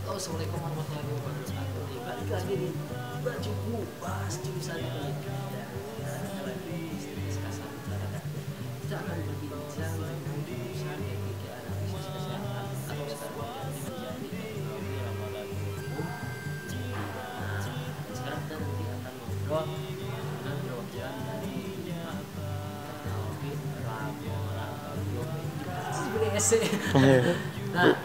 Oh, assalamualaikum warahmatullahi wabarakatuh. Balik lagi di Bajuku bahas jurusan pendidikan. Kali ini diskus kita akan berbincang tentang jurusan etika analisis kesehatan atau sekarang diganti menjadi teknologi ramalan umum. Nah, sekarang kita nanti akan ngobrol dengan perwakilan dari teknologi laboratorium etika. Nah, bisa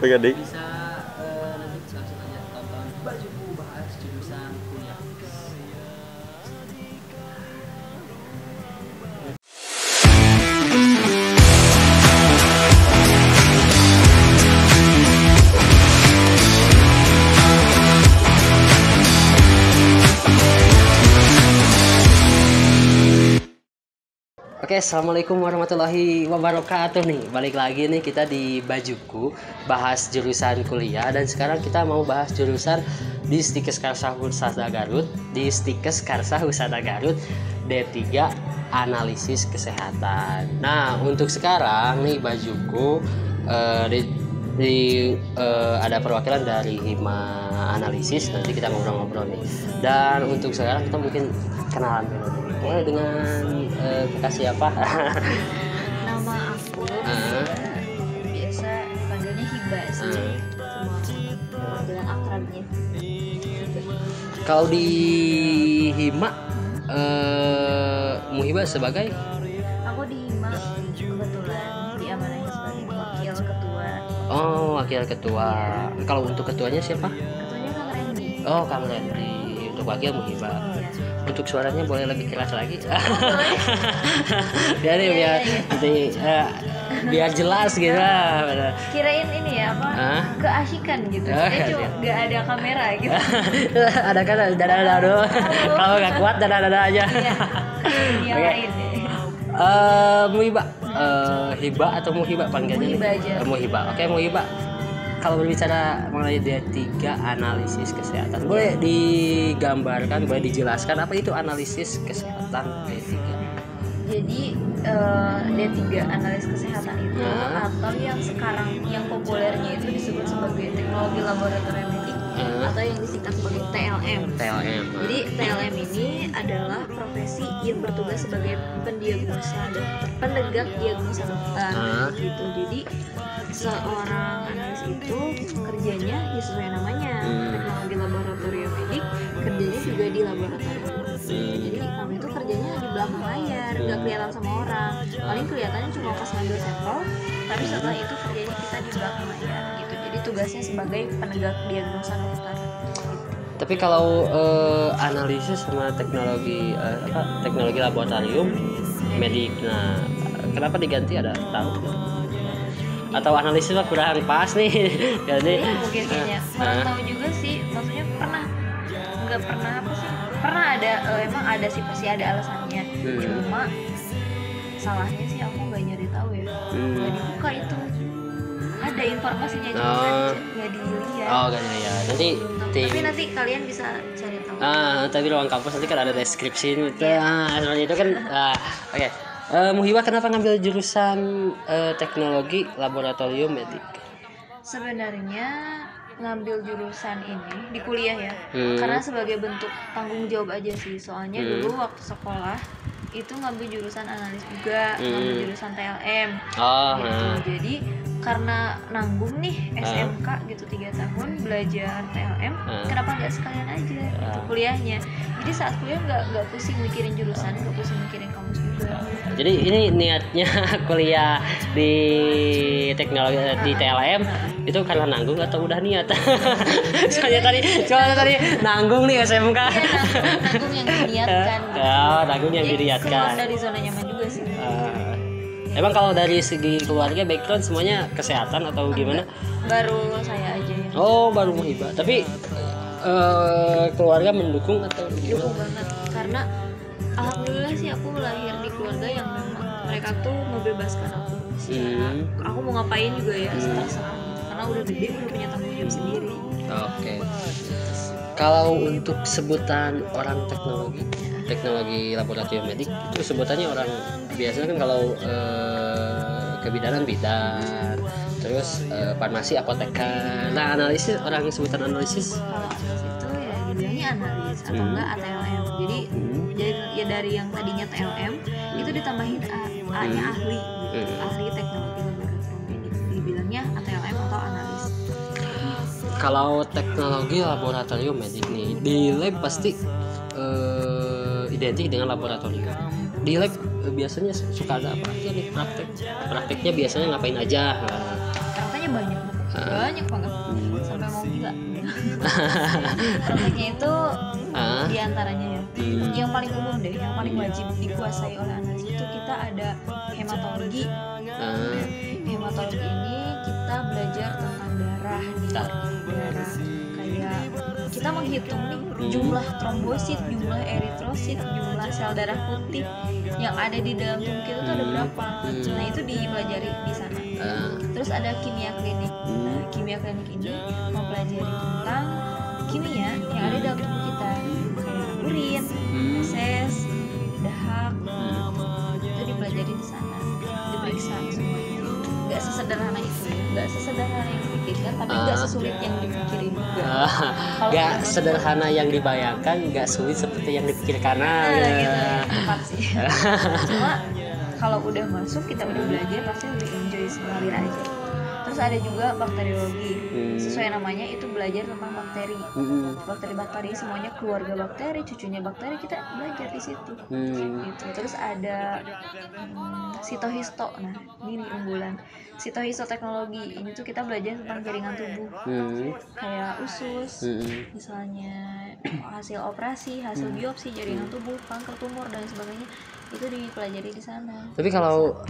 nanti langsung aja tonton Bajuku bahas jurusan kuliah. Oke, assalamualaikum warahmatullahi wabarakatuh nih. Balik lagi nih kita di Bajuku bahas jurusan kuliah, dan sekarang kita mau bahas jurusan di Stikes Karsa Husada Garut, di Stikes Karsa Husada Garut D3 analisis kesehatan. Nah, untuk sekarang nih Bajuku ada perwakilan dari Hima Analisis. Nanti kita ngobrol-ngobrol nih. Dan untuk sekarang kita mungkin kenalan dulu. Mulai dengan kakak siapa? Nama aku biasa dipanggilnya Hiba sih. Semua panggilan akrabnya. Kalau di Hima, Muhiba sebagai? Aku di Hima kebetulan diamanahi sebagai wakil ketua. Oh, wakil ketua. Kalau untuk ketuanya siapa? Ketuanya Kang Randy. Oh, Kang Randy. Untuk wakil Muhiba. Iya. Untuk suaranya boleh lebih keras lagi. Biar Iya. biar jelas gitu. Kirain ini ya apa? Keasikan gitu. Cuma nggak ada kamera gitu. Ada kan dada doang. Kalau nggak kuat dada aja. Iya. Yang Oke. lain ya. Muhiba, Hiba atau Muhiba panggilnya? Muhiba aja. Muhiba. Oke, Muhiba. Kalau berbicara mengenai D3 analisis kesehatan, boleh digambarkan, boleh dijelaskan apa itu analisis kesehatan D3? Jadi D3 analis kesehatan itu atau yang sekarang yang populernya itu disebut sebagai teknologi laboratorium medik atau yang disingkat sebagai TLM. TLM. Jadi TLM ini adalah profesi yang bertugas sebagai pendiagnosa dan penegak diagnosa dokter gitu. Jadi seorang analis itu kerjanya ya sesuai namanya, teknologi laboratorium medik, kerjanya juga di laboratorium. Jadi kamu itu kerjanya di belakang layar, nggak kelihatan sama orang. Paling kelihatannya cuma pas ngambil sampel, tapi setelah itu kerjanya kita di belakang layar gitu. Jadi tugasnya sebagai penegak diagnosa dokter. Tapi kalau analisis sama teknologi teknologi laboratorium medik, nah kenapa diganti, ada tahu? Atau analisis mah kurang pas nih. Jadi mungkin kayaknya kurang tahu juga sih. Maksudnya nggak pernah apa sih? Pernah ada emang ada sih, pasti ada alasannya. Cuma salahnya sih aku nggak nyari tahu ya. Nggak dibuka itu. Ada informasinya cuma nggak dilihat. Oh, nggak dilihat. Tapi nanti kalian bisa cari tahu. Tapi ruang kampus nanti kan ada deskripsi itu. Seperti itu kan. Oke. Muhiba kenapa ngambil jurusan teknologi laboratorium medik? Sebenarnya ngambil jurusan ini di kuliah ya, karena sebagai bentuk tanggung jawab aja sih. Soalnya dulu waktu sekolah itu ngambil jurusan analis juga, ngambil jurusan TLM gitu. Jadi karena nanggung nih SMK gitu 3 tahun belajar TLM, kenapa nggak sekalian aja gitu kuliahnya. Jadi saat kuliah nggak pusing mikirin jurusan, nggak pusing mikirin kamus juga. Jadi ini niatnya kuliah di teknologi di TLM itu karena nanggung atau udah niat? Soalnya tadi nanggung nih SMK. Nanggung yang diniatkan. Nanggung yang diniatkan. Keluar dari zona nyaman juga sih. Emang kalau dari segi keluarga background semuanya kesehatan atau gimana? Baru saya aja ya. Oh, baru Muhiba. Tapi keluarga mendukung atau gimana? Dukung banget, karena alhamdulillah sih aku lahir di keluarga yang memang mereka tuh membebaskan aku. Aku mau ngapain juga ya serah-serah gitu. Karena udah gede, udah punya tanggung jawab sendiri. Oke. Kalau untuk sebutan orang teknologi laboratorium medik itu sebutannya orang biasanya kan kalau kebidanan bidan, terus farmasi, apoteker. Nah, analisis, orang yang sebutan analisis. Kalau analis itu ya dibilangnya analis atau enggak ATLM. Jadi ya dari yang tadinya TLM itu ditambahin A-nya ahli, ahli teknologi laboratorium, dibilangnya ATLM atau analis. Kalau teknologi laboratorium medik nih, di lab pasti identik dengan laboratorium. Di lab biasanya suka ada apa aja nih prakteknya biasanya ngapain aja? Prakteknya banyak banget sampai mau gila. Prakteknya itu diantaranya ya, yang paling umum deh, yang paling wajib dikuasai oleh analis itu kita ada hematologi. Hematologi ini kita belajar tentang darah nih, darah kayak kita menghitung nih jumlah trombosit, jumlah eritrosit, jumlah sel darah putih yang ada di dalam tubuh kita tuh ada berapa. Nah itu dipelajari di sana. Terus ada kimia klinik. Nah kimia klinik ini mempelajari tentang kimia yang ada dalam tubuh kita, kayak urin, feses, dahak, itu dipelajari di sana, diperiksa semuanya. Gak sesederhana itu ya, gak sesederhana yang dipikirkan, tapi gak sesulit yang dipikirin juga. Gak sederhana yang dibayangkan, gak sulit seperti yang dipikirkan. Gitu, tepat sih. Cuma kalau udah masuk, kita udah belajar, pasti lebih enjoy, mengalir aja. Terus ada juga bakteriologi, sesuai namanya itu belajar tentang bakteri, bakteri-bakteri semuanya, keluarga bakteri, cucunya bakteri, kita belajar di situ. Gitu. Terus ada sitohisto, nah ini unggulan sitohistoteknologi, ini tuh kita belajar tentang jaringan tubuh, kayak usus, misalnya hasil operasi, hasil biopsi jaringan tubuh, kanker, tumor dan sebagainya, itu dipelajari di sana. Tapi kalau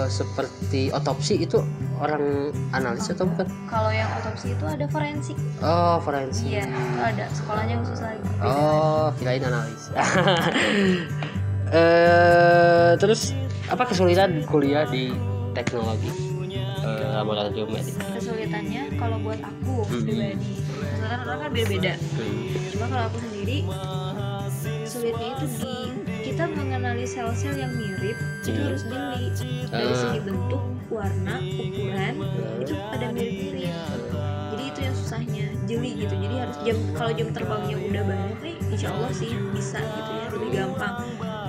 seperti otopsi itu orang analis atau bukan? Kalau yang otopsi itu ada forensik. Oh, forensik. Iya, itu ada sekolahnya khusus lagi. Oh, kirain analis. Terus apa kesulitan kuliah di teknologi laboratorium medik? Kesulitannya kalau buat aku pribadi, kesulitan orang kan beda-beda. Cuma kalau aku sendiri, sulitnya itu di kita mengenali sel-sel yang mirip itu harus jeli, dari segi bentuk, warna, ukuran itu pada mirip-mirip. Jadi itu yang susahnya, jeli gitu. Jadi harus kalau jam terbangnya udah banyak nih, insya Allah sih bisa gitu ya, lebih gampang.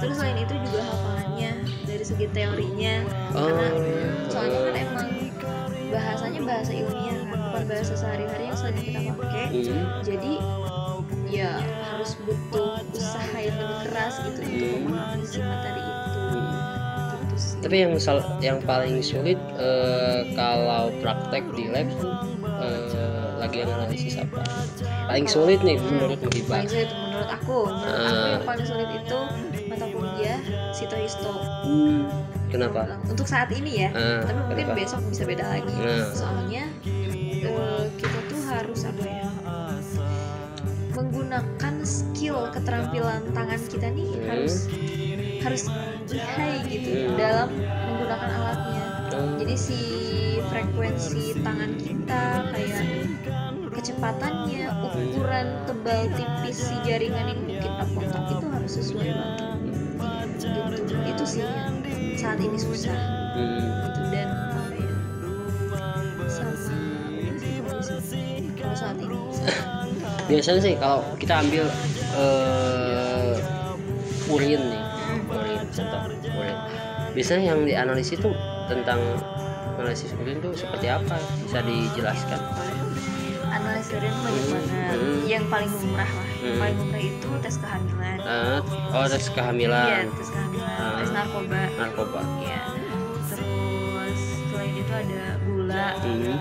Terus selain itu juga hafalannya dari segi teorinya, karena soalnya kan emang bahasanya bahasa ilmiah kan, bukan bahasa sehari-hari yang sering kita pakai. Jadi ya harus butuh usaha yang lebih keras gitu untuk memahami si materi itu. Gitu sih. Tapi yang paling sulit kalau praktek di lab lagi analisis apa? Paling sulit nih menurut Muhibah. Paling sulit menurut aku yang paling sulit itu mata kuliah sitohisto. Kenapa? Untuk saat ini ya, tapi mungkin kenapa? besok bisa beda lagi. Soalnya kita tuh harus apa ya? Menggunakan skill, keterampilan tangan kita nih harus lihai gitu dalam menggunakan alatnya. Jadi si frekuensi tangan kita, kayak kecepatannya, ukuran tebal tipis si jaringan yang kita kontak itu harus sesuai banget. Gitu. Itu sih yang saat ini susah. Gitu. Dan apa ya? Sama kalau saat ini. Biasanya sih kalau kita ambil urin nih, contoh urin. Biasanya yang dianalisis itu tentang analisis urin itu seperti apa? Bisa dijelaskan? Analisis urin bagaimana? Yang paling murah lah. Paling murah itu tes kehamilan. Tes kehamilan. Iya, tes kehamilan, tes narkoba. Iya. Terus selain itu ada gula. Terus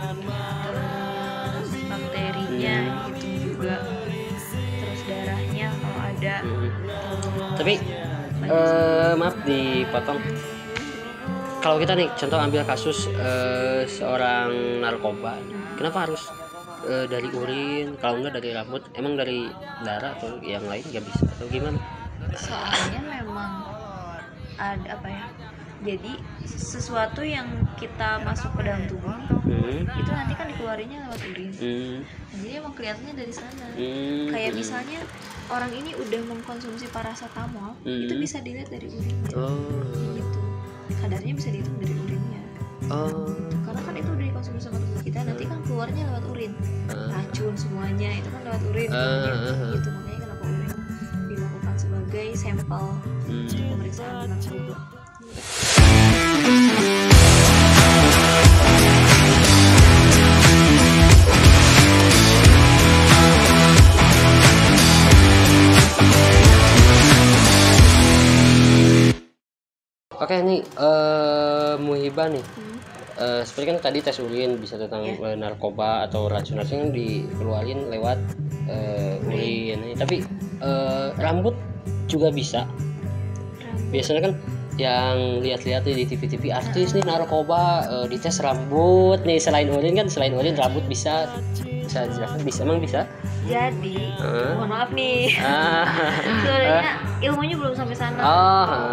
bakterinya gitu juga. Terus darahnya kalau ada. Tapi maaf dipotong. Kalau kita nih contoh ambil kasus seorang narkoba, kenapa harus dari urin? Kalau enggak dari rambut, emang dari darah atau yang lain nggak bisa atau gimana? Soalnya memang ada apa ya? Jadi sesuatu yang kita masuk ke dalam tubuh itu nanti kan dikeluarinnya lewat urin. Jadi emang kelihatannya dari sana. Kayak misalnya orang ini udah mengkonsumsi paracetamol, itu bisa dilihat dari urinnya. Gitu. Kadarnya bisa dihitung dari urinnya. Karena kan konsumsi sama tubuh kita nanti kan keluarnya lewat urin, racun semuanya itu kan lewat urin, gitu makanya kenapa urin dilakukan sebagai sampel untuk pemeriksaan narkoba. Oke nih, Muhibah nih, seperti kan tadi tes urin bisa tentang narkoba atau racun-racun yang dikeluarin lewat urin. Tapi rambut juga bisa. Biasanya kan yang lihat-lihat di TV-TV artis nih narkoba dites rambut nih, selain urin rambut bisa dijelaskan, bisa emang bisa. Jadi mohon maaf nih, sebenarnya ilmunya belum sampai sana.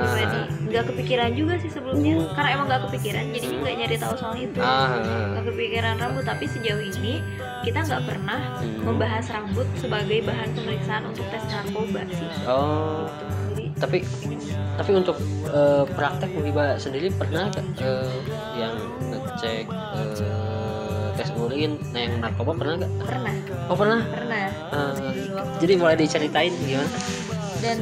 Pribadi nggak kepikiran juga sih sebelumnya, karena emang nggak kepikiran, jadinya nggak nyari tahu soal itu. Nggak kepikiran rambut, tapi sejauh ini kita nggak pernah membahas rambut sebagai bahan pemeriksaan untuk tes narkoba sih. Gitu. Tapi untuk praktek Muhibah sendiri pernah yang ngecek tes urin, nah yang narkoba pernah nggak? Pernah. Oh pernah. Jadi mulai diceritain gimana? Dan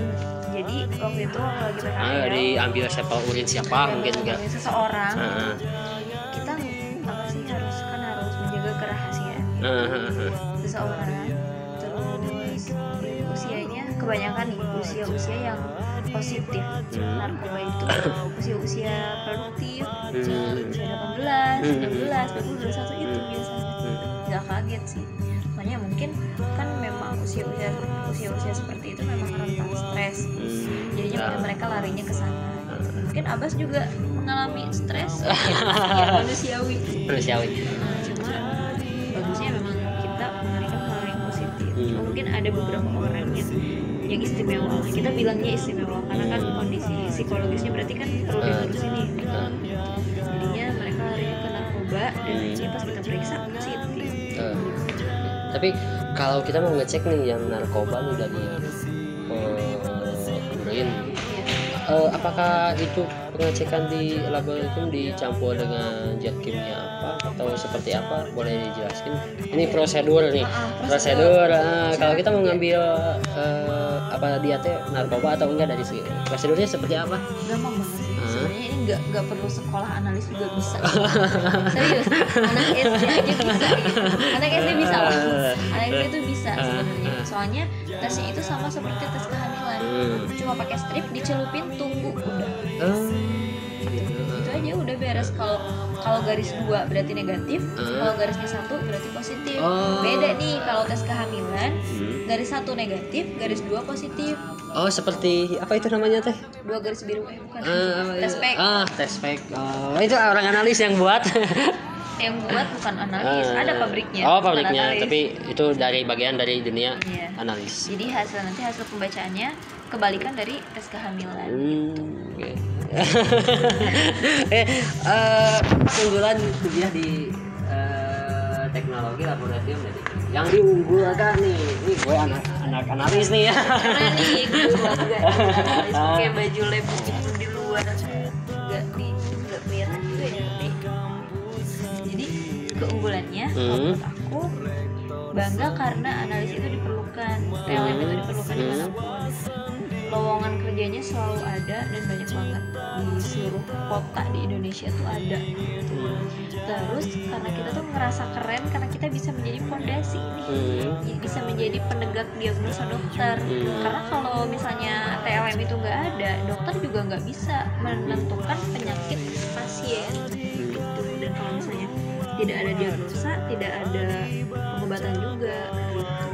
jadi waktu itu lagi PKL, diambil sampel urin siapa mungkin enggak? Seseorang. Kita apa sih harus menjaga kerahasiaan. Seseorang, terus usianya kebanyakan nih usia yang positif narkoba itu usia produktif, usia 18, 19, 20, 21 itu biasanya. Nggak kaget sih, soalnya mungkin kan memang usia seperti itu memang rentan stres, jadinya mereka larinya ke sana. Mungkin Abbas juga mengalami stres, ya manusiawi. Cuma bagusnya memang kita memberikan hal yang positif. Cuma mungkin ada beberapa orang yang istimewa, kita bilangnya istimewa karena kan kondisi psikologisnya berarti kan perlu diurusin nih. Jadinya mereka larinya ke narkoba dan akhirnya pas kita periksa positif. Tapi kalau kita mau ngecek nih yang narkoba nih dari urin, apakah itu pengecekan di laboratorium dicampur dengan zat kimia apa atau seperti apa? Boleh dijelaskan? Ini prosedur nih. Prosedur. Kalau kita mau ngambil apa dia teh narkoba atau enggak dari sini, prosedurnya seperti apa? Gampang banget sih. Sebenarnya ini nggak perlu sekolah analis juga bisa. Serius, anak SD aja bisa. Anak SD bisa langsung. Anak SD itu bisa sebenarnya. Soalnya tesnya itu sama seperti tes kehamilan. Cuma pakai strip dicelupin, tunggu udah. Itu aja udah beres. Kalau garis 2 berarti negatif, kalau garisnya 1 berarti positif. Beda nih kalau tes kehamilan, garis 1 negatif, garis 2 positif. Oh, seperti apa itu namanya teh? 2 garis biru bukan. Tes pack. Tes pack. Itu orang analis yang buat. Yang buat bukan analis, ada pabriknya. Oh, pabriknya, tapi itu dari bagian dari dunia analis. Jadi hasil pembacaannya kebalikan dari tes kehamilan. Okay. Keunggulan kuliah di teknologi laboratorium jadi yang diunggulkan nih gue anak analis nih ya. Karena nih gue juga analis pakai baju lab itu di luar nggak kelihatan juga ya. Jadi keunggulannya menurut aku bangga karena analis itu diperlukan, TLM itu diperlukan dimanapun. Lowongan kerjanya selalu ada dan banyak banget di seluruh kota di Indonesia tuh ada. Terus karena kita tuh ngerasa keren karena kita bisa menjadi fondasi nih, bisa menjadi penegak diagnosa dokter. Karena kalau misalnya TLM itu nggak ada, dokter juga nggak bisa menentukan penyakit pasien gitu. Dan kalau misalnya tidak ada diagnosa, tidak ada pengobatan juga gitu.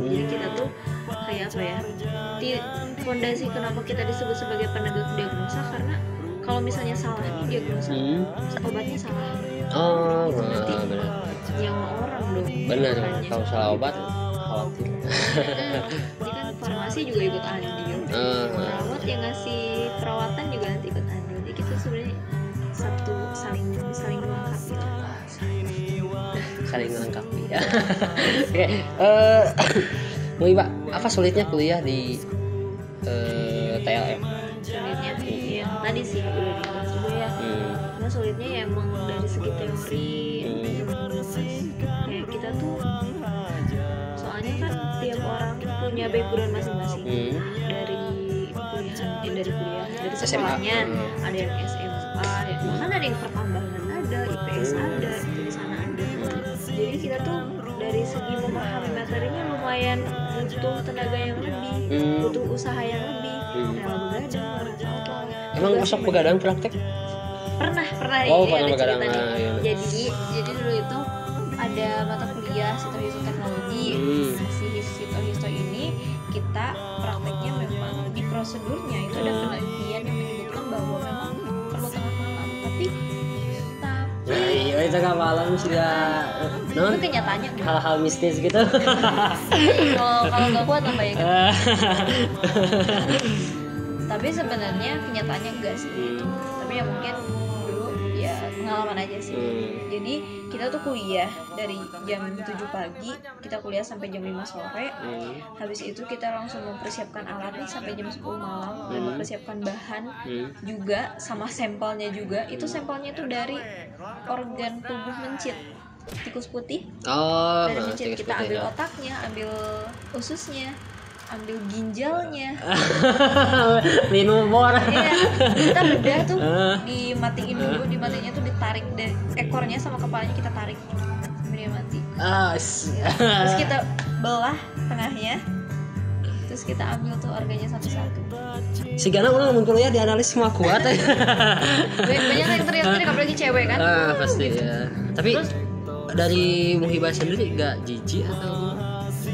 Jadi kita tuh kayak apa ya? Fondasi kenapa kita disebut sebagai penegak diagnosa karena kalau misalnya salah nih diagnosa, obatnya salah. Nanti yang orang dong. Benar, kalau salah obat khawatir. Jadi kan farmasi juga ikut andil. Perawat yang ngasih perawatan juga nanti ikut andil. Jadi kita sebenarnya satu saling melengkapi lah. Saling melengkapi ya. Oke, Muhibah, apa sulitnya kuliah di TLM? Sulitnya tadi sih udah dibahas juga ya. Karena sulitnya ya emang dari segi teori background masing-masing. Dari kuliah, dari sekolahnya, ada yang SMA, bahkan ada yang pertambangan ada, IPS ada, di sana ada. Jadi kita tuh dari segi memahami materinya lumayan butuh tenaga yang lebih, butuh usaha yang lebih. Rela begadang, Emang masuk begadang praktek? Pernah Oh, ini pernah ada begadang. ceritanya. Iya. Jadi dulu itu ada mata kuliah Sito Teknologi. Si Sito ini kita prakteknya memang di prosedurnya itu ada penelitian yang menyebutkan bahwa memang perlu tengah malam, tapi Iya, itu kan malam sudah itu kenyataannya enggak. hal-hal mistis gitu. Kalau nggak kuat apa ya kan? Tapi sebenarnya kenyataannya enggak sih gitu. Tapi ya mungkin dulu ya pengalaman aja sih. Jadi kita tuh kuliah dari jam 7 pagi, kita kuliah sampai jam 5 sore. Habis itu kita langsung mempersiapkan alatnya sampai jam 10 malam, dan mempersiapkan bahan juga sama sampelnya juga. Itu sampelnya tuh dari organ tubuh mencit, tikus putih. Oh, Dari mencit tikus kita putih, ambil ya. otaknya, ambil ususnya, ambil ginjalnya. Minum bor. Iya, kita bedah tuh dimatiin dulu, dimatiinnya tuh ditarik deh, ekornya sama kepalanya kita tarik sampai dia mati. Terus kita belah tengahnya, terus kita ambil tuh organnya satu-satu. Si Gana udah mun kuliah dianalisis semua kuat. Banyak yang teriak-teriak apalagi cewek kan. Pasti ya. Tapi dari Muhibah sendiri gak jijik atau?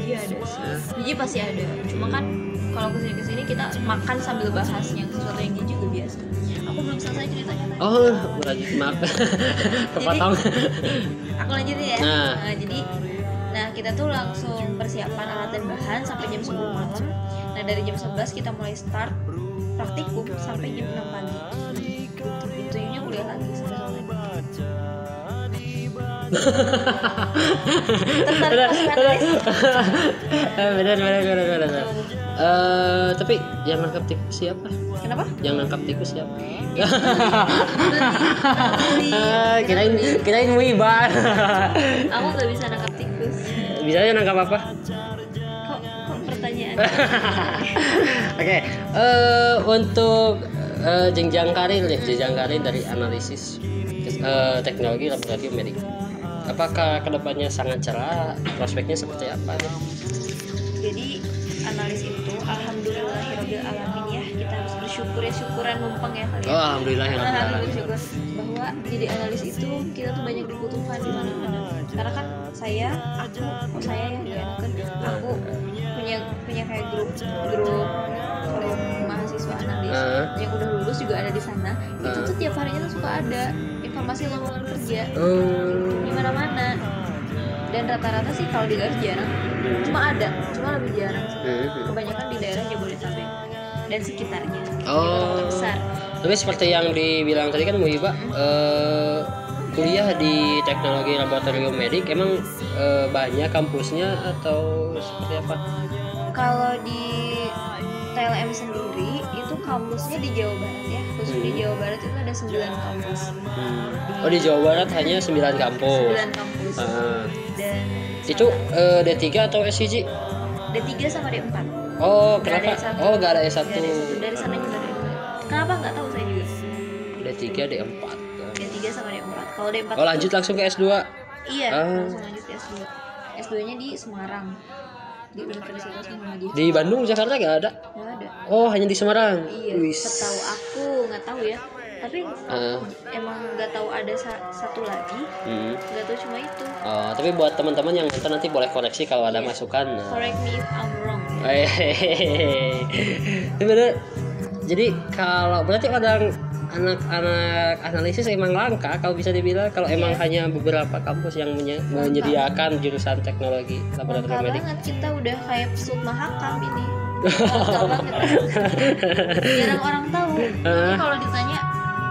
Iya ada sih. Jijik pasti ada. Cuma kan kalau kesini kita makan sambil bahas yang sesuatu yang jijik juga biasa. Aku belum selesai ceritanya tadi. Oh, lanjut maaf. Kepotong. Aku lanjutin ya. Nah. Nah kita tuh langsung persiapan alat dan bahan sampai jam 10 malam. Nah dari jam 11 kita mulai start praktikum sampai jam 6 pagi. Intinya kuliah lagi sampai sore. Tertarik masuk analis? Benar. Tapi yang nangkap tikus siapa? Kenapa? Yang nangkap tikus siapa? Beli. Kirain Muhibah. Aku nggak bisa nangkap tikus. Bisanya nangkap apa? Kok pertanyaan? Oke, untuk jenjang karir dari analisis teknologi laboratorium medik. Apakah kedepannya sangat cerah? Prospeknya seperti apa? Jadi analis itu alhamdulillahirabbil alamin ya, kita harus bersyukur ya, syukuran numpang ya kali ya. Oh, alhamdulillah ya Rabbil alamin. Bersyukur bahwa jadi analis itu kita tuh banyak dibutuhkan di mana-mana. Karena kan aku punya kayak grup mahasiswa analis yang udah lulus juga ada di sana. Itu tuh tiap harinya tuh suka ada informasi lowongan kerja di mana-mana. Dan rata-rata sih kalau di Garut jarang, cuma lebih jarang sih. Kebanyakan di daerah Jabodetabek dan sekitarnya, di kota-kota besar. Tapi seperti yang dibilang tadi kan Muhibah, kuliah di teknologi laboratorium medik emang banyak kampusnya atau seperti apa? Kalau di TLM sendiri itu kampusnya di Jawa Barat ya, khusus di Jawa Barat itu ada 9 kampus. Oh, di Jawa Barat hanya 9 kampus. 9 kampus. Dan itu D3 atau S1? D3 sama D4. Oh, Nggak kenapa? ada S1. Oh, gak ada S1. Nggak ada S1. Dari sana juga ada D4. Kenapa nggak tahu saya juga. D3, D4. D3 sama D4. Kalau D4 Oh, lanjut langsung ke S2. Iya, langsung lanjut ke S2. S2-nya di Semarang. Di Universitas Muhammadiyah. Di Bandung, Jakarta gak ada? Nggak ada. Oh, hanya di Semarang. Iya, setahu aku nggak tahu ya. Tapi emang nggak tahu ada satu lagi. Nggak tahu cuma itu. Oh, tapi buat teman-teman yang nonton nanti boleh koreksi kalau ada masukan. Correct me if I'm wrong. Itu bener. Jadi kalau berarti anak-anak analisis emang langka kalau bisa dibilang, kalau emang hanya beberapa kampus yang menyediakan jurusan teknologi laboratorium medik. Banget, kita udah kayak pesut mahakam ini. Langka banget. Jarang orang tahu. Nanti kalau ditanya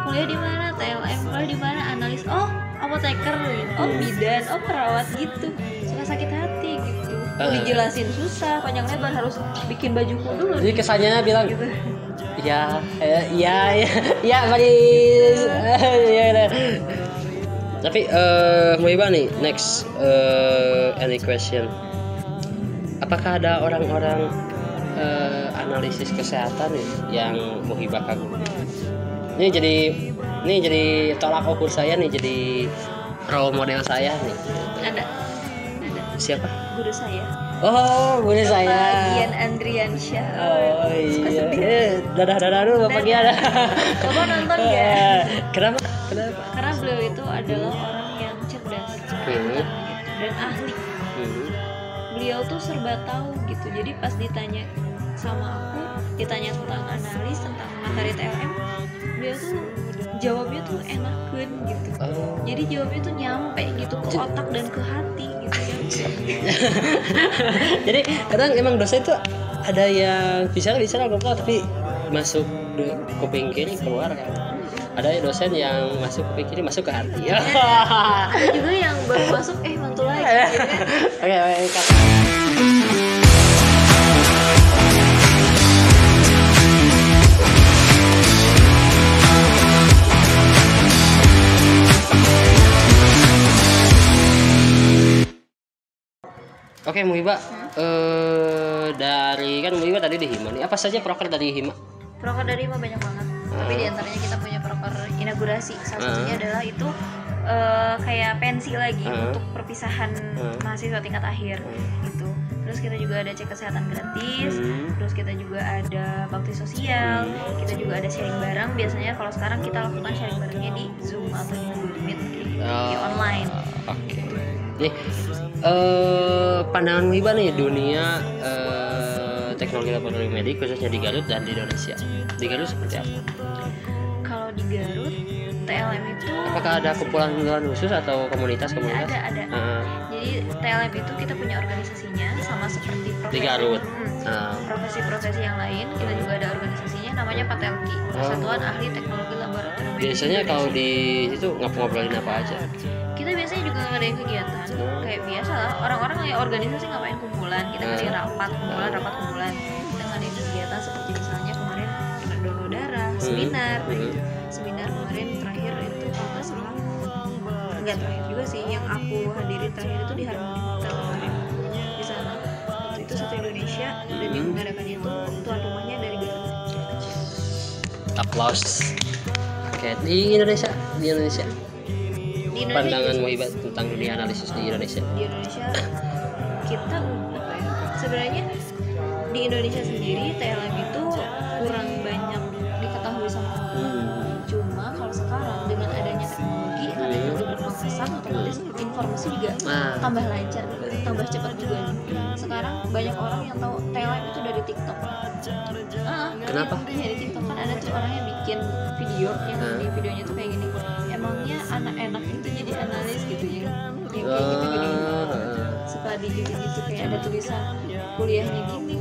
kuliah di mana, TLM, kuliah di mana, analis, oh apoteker, oh bidan, oh perawat gitu. Suka sakit hati gitu. Dijelasin susah, panjang lebar, harus bikin bajuku dulu. Jadi kesannya bilang gitu. Ya, Baris. Ya. Tapi Muhibah nih, next any question. Apakah ada orang-orang analisis kesehatan nih yang Muhibah kagum. Ini jadi tolak ukur saya nih, jadi role model saya nih. Ada Siapa? guru saya, Oh, guru saya. Gian Andriansyah. Oh Suka iya. sedih. Dadah dulu Bapak Gian. Bapak nonton ya? Kenapa? Karena beliau itu adalah orang yang cerdas, Hmm. dan ahli. Hmm. Beliau tuh serba tahu gitu. Jadi pas ditanya sama aku, ditanya tentang analis, tentang materi TLM, beliau tuh jawabnya tuh enakeun gitu. Oh. Jadi jawabnya tuh nyampe gitu ke otak dan ke hati gitu ya. Jadi kadang emang dosen itu ada yang bicara ngobrol tapi masuk kuping kiri keluar kan. Ada dosen yang masuk kuping kiri masuk ke hati. Ada juga yang baru masuk mantul lagi gitu kan. Oke, cut. Oke, Muhibah, dari kan Muhibah tadi di Hima nih, apa saja proker dari Hima? Proker dari mah banyak banget. Tapi diantaranya kita punya proker inaugurasi. Salah satunya adalah itu kayak pensi lagi untuk perpisahan mahasiswa tingkat akhir gitu. Terus kita juga ada cek kesehatan gratis. Terus kita juga ada bakti sosial. Kita juga ada sharing bareng. Biasanya kalau sekarang kita lakukan sharing barengnya di Zoom atau di Google Meet di online. Oke. Nih, pandangan Muhibah nih dunia teknologi laboratorium medik khususnya di Garut dan di Indonesia. Di Garut seperti apa? Kalau di Garut, TLM itu Apakah ada kumpulan khusus atau komunitas? ada. Jadi TLM itu kita punya organisasinya sama seperti Di Garut. Profesi-profesi yang lain kita juga ada organisasinya namanya Patelki, Persatuan Ahli Teknologi Laboratorium Medik Biasanya Indonesia. kalau di situ ngobrolin apa aja? Kita biasanya juga ngadain kegiatan kayak biasa lah, orang-orang kayak organisasi ngapain kumpulan, kita ngadain rapat kumpulan, kita ngadain kegiatan seperti misalnya kemarin donor darah, seminar kemarin terakhir itu kalau nggak salah, nggak terakhir juga sih, yang aku hadiri terakhir itu di Harmony Hotel kemarin di sana. Itu satu Indonesia dan yang mengadakannya itu tuan rumahnya dari Garut. Applause. Oke, di Indonesia. Pandangan Muhibah tentang dunia analisis di Indonesia. Di Indonesia kita apa ya? Sebenarnya di Indonesia sendiri TLM itu kurang banyak diketahui sama orang. Cuma kalau sekarang dengan adanya teknologi, adanya beberapa pesan, otomatis informasi juga tambah lancar, tambah cepat juga. Sekarang banyak orang yang tahu TLM itu dari TikTok. Kenapa? Dari TikTok kan ada tuh orang yang bikin video yang di videonya tuh kayak gini. Emangnya anak enak itu jadi analis gitu ya? Yang kayak gitu gini. Suka di gitu kayak ada tulisan kuliahnya gini.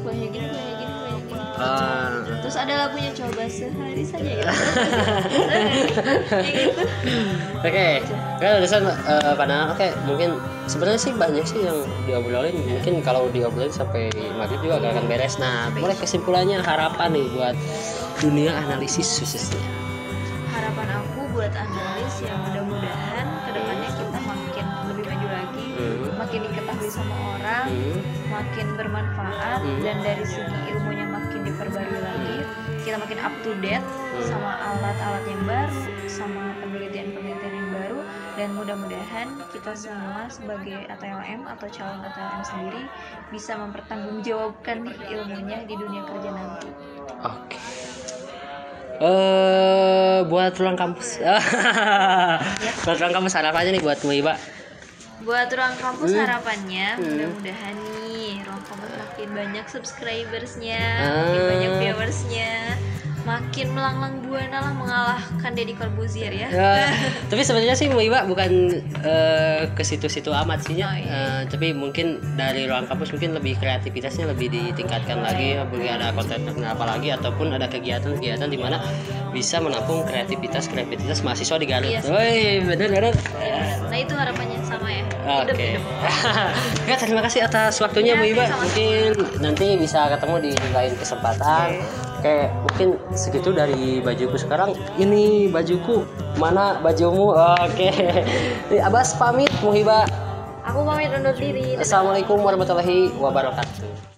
Terus ada lagunya coba sehari saja gitu. Gitu. Oke, kan dosen pandangan. Oke, mungkin sebenarnya sih banyak sih yang diobrolin. Mungkin kalau diobrolin sampai maghrib juga gak akan beres. Nah, boleh kesimpulannya harapan nih buat dunia analisis khususnya. Harapan aku buat analis yang mudah-mudahan kedepannya kita makin lebih maju lagi, makin diketahui sama orang, makin bermanfaat, dan dari segi ilmunya makin diperbarui lagi, kita makin up to date sama alat-alat yang baru, sama penelitian-penelitian yang baru, dan mudah-mudahan kita semua sebagai ATLM atau calon ATLM sendiri bisa mempertanggungjawabkan ilmunya di dunia kerja nanti. Oke. Buat ruang kampus. Buat ruang kampus harapannya nih buat Muhibah. Buat ruang kampus harapannya mudah-mudahan nih ruang kampus makin banyak subscribersnya, makin banyak viewersnya, makin melanglang buana lah mengalahkan Deddy Corbuzier ya. Tapi sebenarnya sih Muhibah bukan ke situ-situ amat sih ya. Tapi mungkin dari ruang kampus mungkin lebih kreativitasnya lebih ditingkatkan lagi, mungkin ada konten apa lagi ataupun ada kegiatan-kegiatan di mana bisa menampung kreativitas mahasiswa di Garut. Woi, bener. Nah itu harapannya sama ya. Oke. Ya, terima kasih atas waktunya Muhibah. Mungkin nanti bisa ketemu di lain kesempatan. Oke, mungkin segitu dari bajuku sekarang. Ini bajuku, mana bajumu? Oke. Abbas pamit, Muhibah. Aku pamit undur diri. Assalamualaikum warahmatullahi wabarakatuh.